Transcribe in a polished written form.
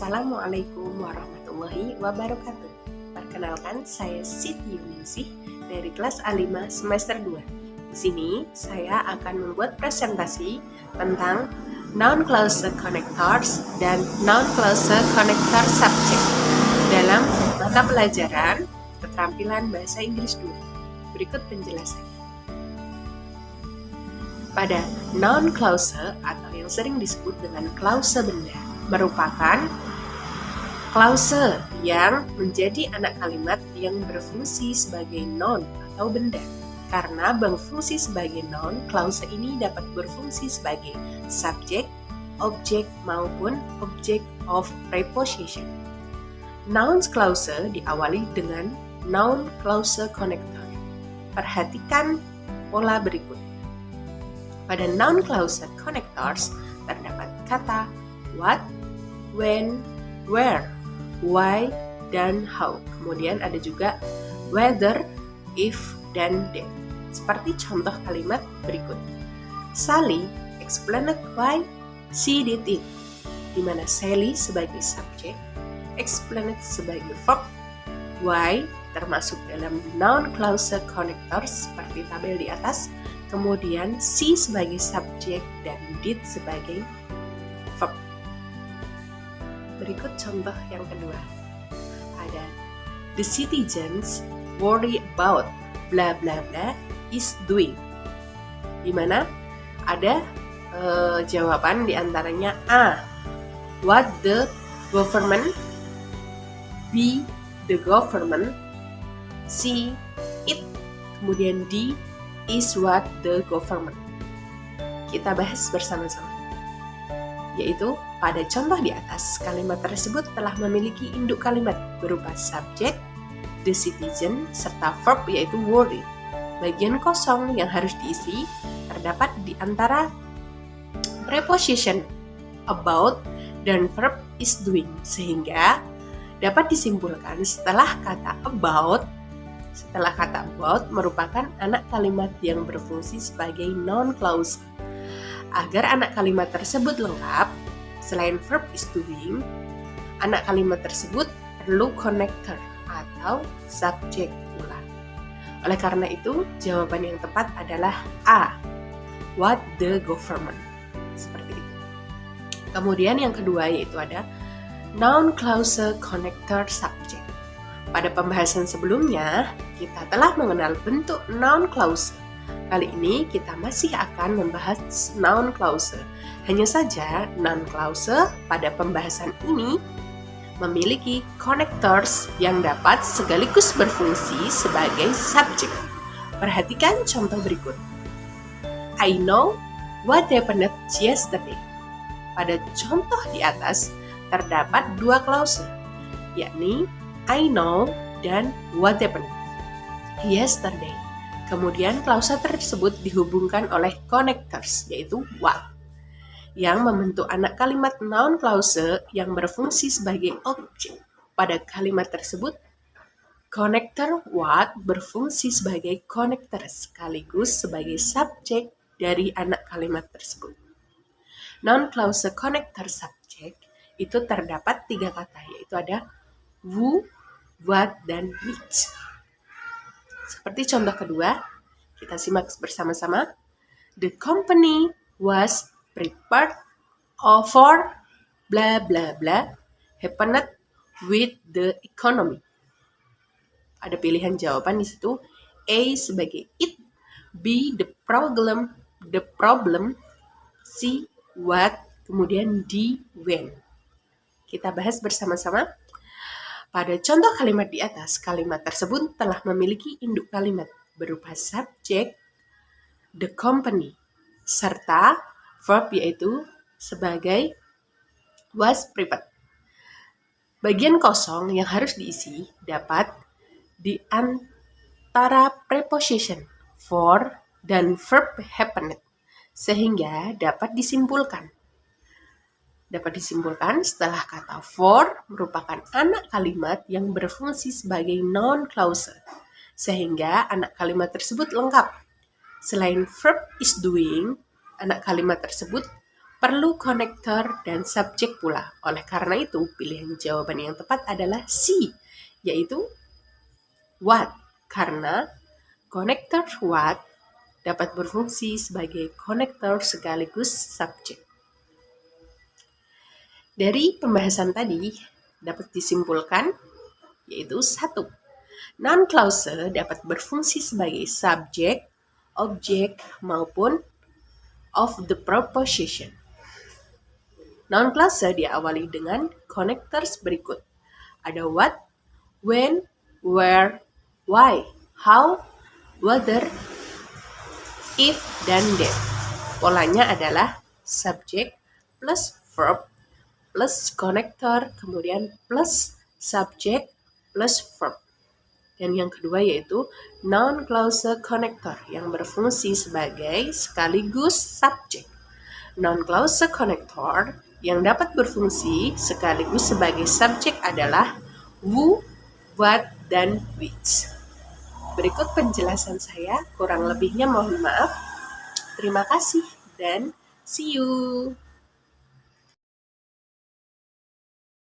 Assalamualaikum warahmatullahi wabarakatuh. Perkenalkan, saya Siti Yuningsih dari kelas A5 semester 2. Di sini saya akan membuat presentasi tentang noun clause connectors dan noun clause connector subject dalam mata pelajaran keterampilan bahasa Inggris 2. Berikut penjelasannya. Pada noun clause atau yang sering disebut dengan klause benda merupakan klause yang menjadi anak kalimat yang berfungsi sebagai noun atau benda. Karena berfungsi sebagai noun, klause ini dapat berfungsi sebagai subjek, objek maupun object of preposition. Noun clause diawali dengan noun clause connector. Perhatikan pola berikut. Pada noun clause connectors terdapat kata what, when, where, why, dan how. Kemudian ada juga whether, if, dan then. Seperti contoh kalimat berikut. Sally explained why she did it. Di mana Sally sebagai subjek, explained sebagai verb, why termasuk dalam noun clause connector seperti tabel di atas, kemudian she sebagai subjek dan did sebagai verb. Berikut contoh yang kedua. Ada the citizens worry about bla bla bla is doing. Di mana ada jawaban diantaranya A. What the government, B. The government, C. It, kemudian D. Is what the government. Kita bahas bersama-sama. Yaitu pada contoh di atas, kalimat tersebut telah memiliki induk kalimat berupa subjek, the citizen, serta verb yaitu worry. Bagian kosong yang harus diisi terdapat di antara preposition about dan verb is doing, sehingga dapat disimpulkan setelah kata about merupakan anak kalimat yang berfungsi sebagai noun clause. Agar anak kalimat tersebut lengkap, selain verb is doing, anak kalimat tersebut perlu connector atau subjek pula. Oleh karena itu, jawaban yang tepat adalah A. What the government. Seperti itu. Kemudian yang kedua yaitu ada noun clause connector subject. Pada pembahasan sebelumnya, kita telah mengenal bentuk noun clause. Kali ini kita masih akan membahas noun clause. Hanya saja noun clause pada pembahasan ini memiliki connectors yang dapat sekaligus berfungsi sebagai subjek. Perhatikan contoh berikut. I know what happened yesterday. Pada contoh di atas terdapat dua klause, yakni I know dan what happened yesterday. Kemudian klause tersebut dihubungkan oleh connectors, yaitu what, yang membentuk anak kalimat noun clause yang berfungsi sebagai objek. Pada kalimat tersebut, connector what berfungsi sebagai connector sekaligus sebagai subjek dari anak kalimat tersebut. Noun clause connector subject itu terdapat tiga kata, yaitu ada who, what, dan which. Seperti contoh kedua, kita simak bersama-sama. The company was prepared for bla bla bla happened with the economy. Ada pilihan jawaban di situ. A sebagai it, B the problem, C what, kemudian D when. Kita bahas bersama-sama. Pada contoh kalimat di atas, kalimat tersebut telah memiliki induk kalimat berupa subjek, the company, serta verb yaitu sebagai was prepared. Bagian kosong yang harus diisi dapat di antara preposition for dan verb happened, sehingga dapat disimpulkan setelah kata for merupakan anak kalimat yang berfungsi sebagai noun clause, sehingga anak kalimat tersebut lengkap. Selain verb is doing, anak kalimat tersebut perlu konektor dan subjek pula. Oleh karena itu, pilihan jawaban yang tepat adalah C, yaitu what. Karena konektor what dapat berfungsi sebagai konektor sekaligus subjek. Dari pembahasan tadi dapat disimpulkan yaitu 1. Noun clause dapat berfungsi sebagai subjek, objek, maupun of the preposition. Noun clause diawali dengan connectors berikut. Ada what, when, where, why, how, whether, if, dan then. Polanya adalah subjek plus verb plus connector, kemudian plus subjek plus verb. Dan yang kedua yaitu noun clause connector yang berfungsi sebagai sekaligus subjek. Noun clause connector yang dapat berfungsi sekaligus sebagai subjek adalah who, what, dan which. Berikut penjelasan saya, kurang lebihnya mohon maaf. Terima kasih dan see you.